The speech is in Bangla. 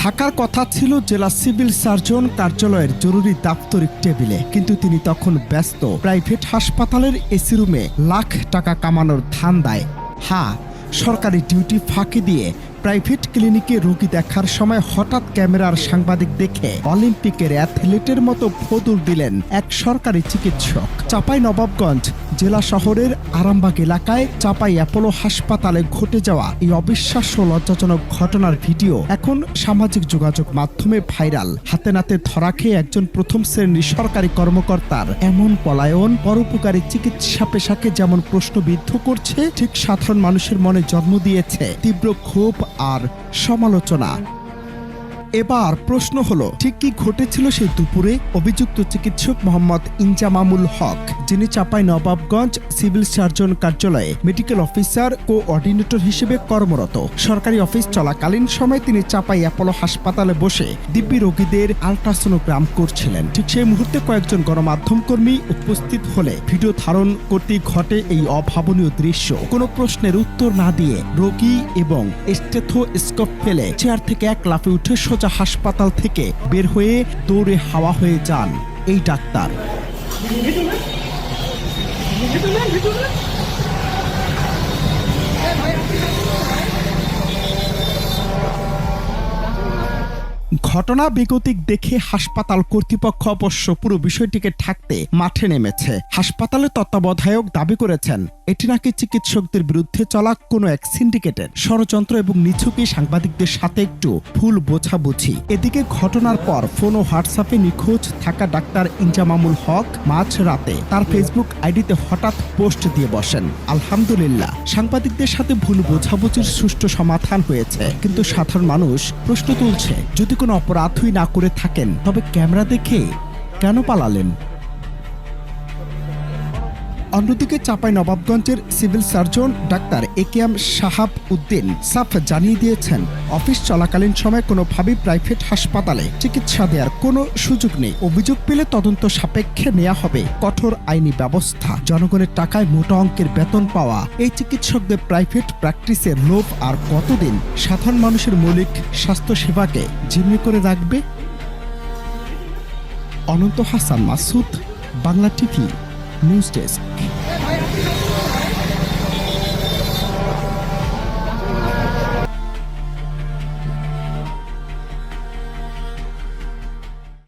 থাকার কথা ছিল জেলা সিভিল সার্জন কার্যালয়ের জরুরি দাপ্তরিক টেবিলে, কিন্তু তিনি তখন ব্যস্ত প্রাইভেট হাসপাতালের এসি রুমে লাখ টাকা কামানোর ধান্দায়। সরকারি ডিউটি ফাঁকি দিয়ে প্রাইভেট ক্লিনিকে রোগী দেখার সময় হঠাৎ ক্যামেরার সাংবাদিক দেখে অলিম্পিকের অ্যাথলেটের মতো ফদুর দিলেন এক সরকারি চিকিৎসক। চাঁপাইনবাবগঞ্জ জেলা শহরের আরামবাগ এলাকায় চাঁপাই অ্যাপোলো হাসপাতালে ঘটে যাওয়া এই অবিশ্বাস্য লজ্জাজনক ঘটনার ভিডিও এখন সামাজিক যোগাযোগ মাধ্যমে ভাইরাল। হাতে নাতে ধরা খেয়ে একজন প্রথম শ্রেণীর সরকারি কর্মকর্তার এমন পলায়ন পরোপকারী চিকিৎসা পেশাকে যেমন প্রশ্নবিদ্ধ করছে, ঠিক সাধারণ মানুষের মনে জন্ম দিয়েছে তীব্র ক্ষোভ আর সমালোচনা। এবার প্রশ্ন হলো, ঠিক কি ঘটেছিল সেই দুপুরে? অভিযুক্ত চিকিৎসক মোহাম্মদ ইনজামামুল হক, যিনি চাঁপাইনবাবগঞ্জ সিভিল সার্জন কার্যালয়ে মেডিকেল অফিসার কোঅর্ডিনেটর হিসেবে কর্মরত। সরকারি অফিস চলাকালীন সময় তিনি চাঁপাই অ্যাপোলো হাসপাতালে বসে দিব্যি রোগীদের আল্ট্রাসোনোগ্রাম করছিলেন। ঠিক সেই মুহূর্তে কয়েকজন গণমাধ্যম কর্মী উপস্থিত হলে ভিডিও ধারণ করতেই ঘটে এই অভাবনীয় দৃশ্য। কোনো প্রশ্নের উত্তর না দিয়ে রোগী এবং স্টেথোস্কোপ ফেলে চেয়ার থেকে এক লাফে উঠে সোজা হাসপাতাল থেকে বের হয়ে দৌড়ে হাওয়া হয়ে যান এই ডাক্তার। ঘটনা বেগতিক দেখে হাসপাতাল কর্তৃপক্ষ অবশ্য পুরো বিষয়টিকে ঢাকতে মাঠে নেমেছে। হাসপাতালের তত্ত্বাবধায়ক দাবি করেছেন এটি নাকি চিকিৎসকদের বিরুদ্ধে চলা কোনো এক সিন্ডিকেটের ষড়যন্ত্র এবং নিছকই সাংবাদিকদের সাথে একটু ভুল বোঝাবুঝি। এদিকে ঘটনার পর ফোন ও হোয়াটসঅ্যাপে নিখোঁজ থাকা ডাক্তার ইনজামামুল হক মাঝ রাতে তার ফেসবুক আইডিতে হঠাৎ পোস্ট দিয়ে বসেন, আলহামদুলিল্লাহ, সাংবাদিকদের সাথে ভুল বোঝাবুঝির সুষ্ঠু সমাধান হয়েছে। কিন্তু সাধারণ মানুষ প্রশ্ন তুলছে, যদি কোনো অপরাধই না করে থাকেন তবে ক্যামেরা দেখে কেন পালালেন? অন্যদিকে চাঁপাইনবাবগঞ্জের civil surgeon doctor AKM Shahab Uddin সাফ জানিয়ে দিয়েছেন, অফিস চলাকালীন সময় কোনোভাবেই প্রাইভেট হাসপাতালে চিকিৎসা দেওয়ার কোনো সুযোগ নেই। অভিযোগ পেলে তদন্ত সাপেক্ষে নেওয়া হবে কঠোর আইনি ব্যবস্থা। জনগণের টাকায় মোটা অঙ্কের বেতন পাওয়া এই চিকিৎসকদের প্রাইভেট প্র্যাকটিসের লোভ আর কতদিন সাধারণ মানুষের মৌলিক স্বাস্থ্য সেবাকে জিম্মি করে রাখবে? Ananta Hasan Masud, Bangla TV news desk.